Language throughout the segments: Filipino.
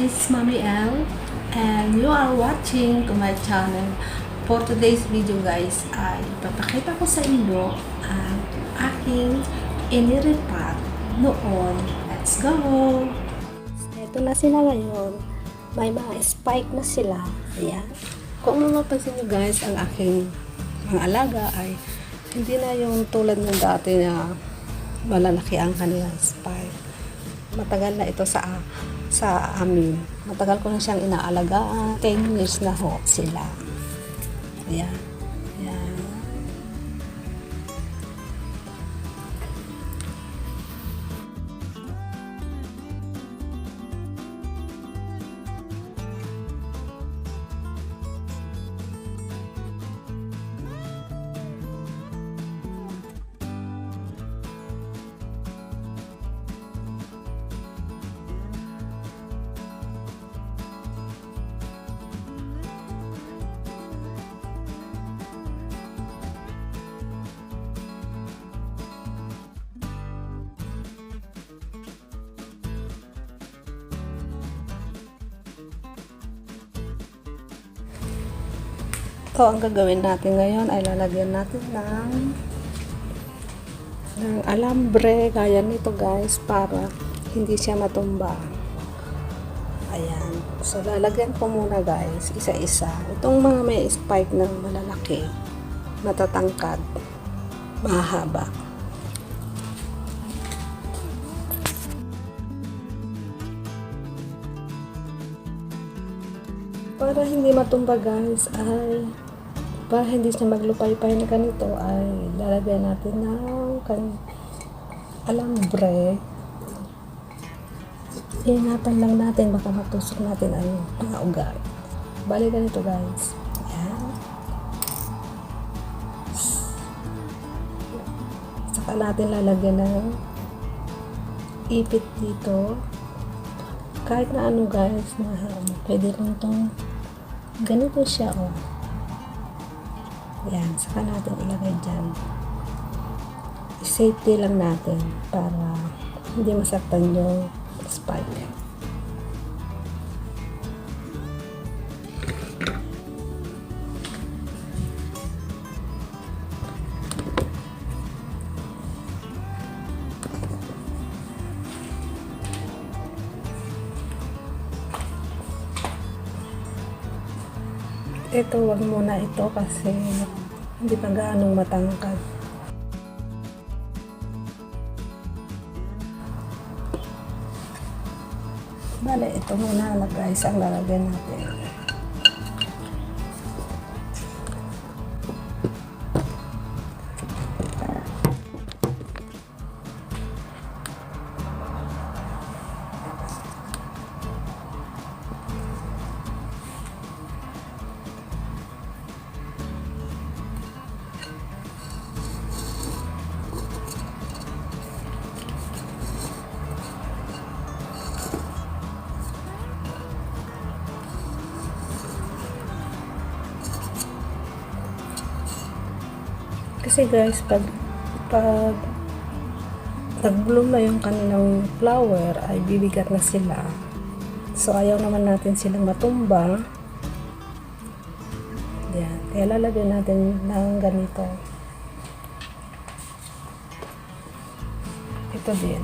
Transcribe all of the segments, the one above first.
this is Mommy L and you are watching to my channel. For today's video guys ay papakita ko sa inyo ang aking inirepot noon. Let's go! Ito na sila ngayon. May mga spike na sila. Ayan. Kung mapapansin nyo guys, ang aking mga alaga ay hindi na yung tulad ng dati na malalaki ang kanilang spike. Matagal na ito sa amin. Matagal ko na siyang inaalagaan. 10 years na ho sila. Ayan. Ayan. So, ang gagawin natin ngayon ay lalagyan natin ng alambre, gaya nito guys, para hindi siya matumba. Ayan. So, lalagyan ko muna guys, isa-isa. Itong mga may spike na malalaki, matatangkad, mahaba. Para hindi matumba guys, ay para hindi siya maglupay-pay na ganito, ay lalagyan natin ng alambre. Ingatan lang natin, baka matusok natin ang mga ugat. Bali ganito guys. Ayan. Saka natin lalagyan ng ipit dito. Kahit na ano guys, na pwede lang itong ganito siya, oh. Yan, saka natin ilagay dyan. Safety lang natin para hindi masaktan yung spike. Ito, wag muna ito kasi hindi pa gaanong matangkad. Bale, ito muna lang guys ang lalagyan natin. Kasi guys, pag nag-bloom na yung kanilang flower, ay bibigat na sila. So, ayaw naman natin silang matumba. Yan. Kaya lalagyan natin ng ganito. Ito din.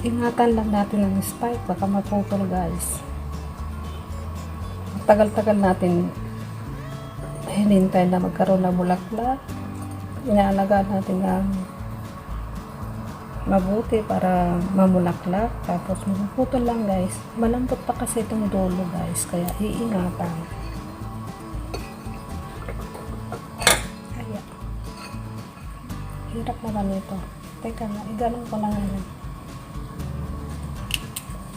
Ingatan lang natin ang spike, baka maputol guys. Tagal-tagal natin hinintay na magkaroon ng bulaklak. Inaalagaan natin ng mabuti para mamulaklak. Tapos mapuputol lang guys. Malambot pa kasi itong dulo guys, kaya iingatan. ganito. Teka nga, iganon ko na nga lang.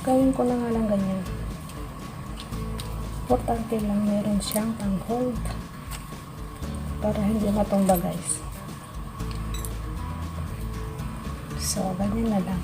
Gawin ko na nga lang ganyan. Importante lang meron siyang pang-hold para hindi matumba guys. So, ganyan na lang.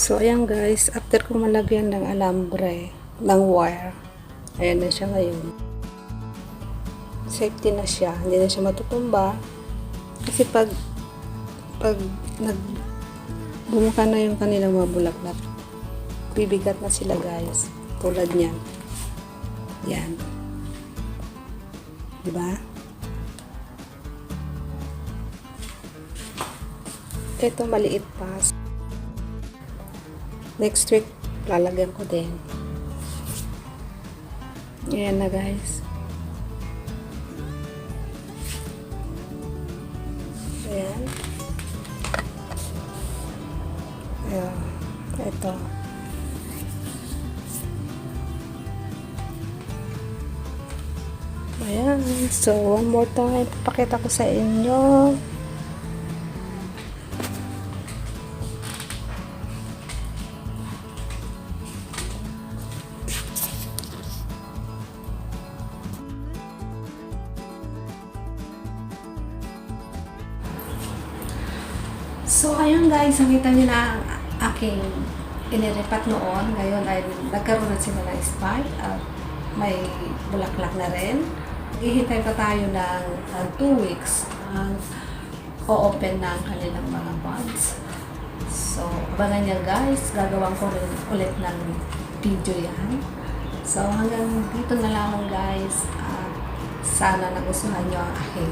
So, ayan guys, after ko malagyan ng alambre, ng wire, ayan na siya ngayon. Safety na siya, hindi na siya matutumba. Kasi pag bumuka na yung kanilang mga bulaklak, bibigat na sila guys. Tulad niyan. Yan. Diba? Ito maliit pa. Next week, lalagyan ko din. Ayan na guys. Ayan. Ayan. Ito. Ayan. So, one more time, papakita ko sa inyo. So, ayun guys, nakita niyo na ang aking iniripat noon. Ngayon ay nagkaroon na sila ng spike at may bulaklak na rin. Ihintay pa tayo ng 2 weeks ang o-open na ang kanilang mga buds. So, abangan niya guys. Gagawin ko rin ulit ng video yan. So, hanggang dito na lang guys. Sana nagustuhan niyo ang aking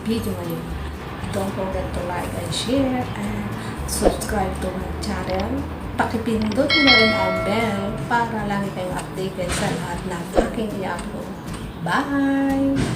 video ngayon. Don't forget to like and share and subscribe to my channel. Pakipindot mo na rin ang bell para lagi kayong updated sa lahat ng aking i-upload. Bye!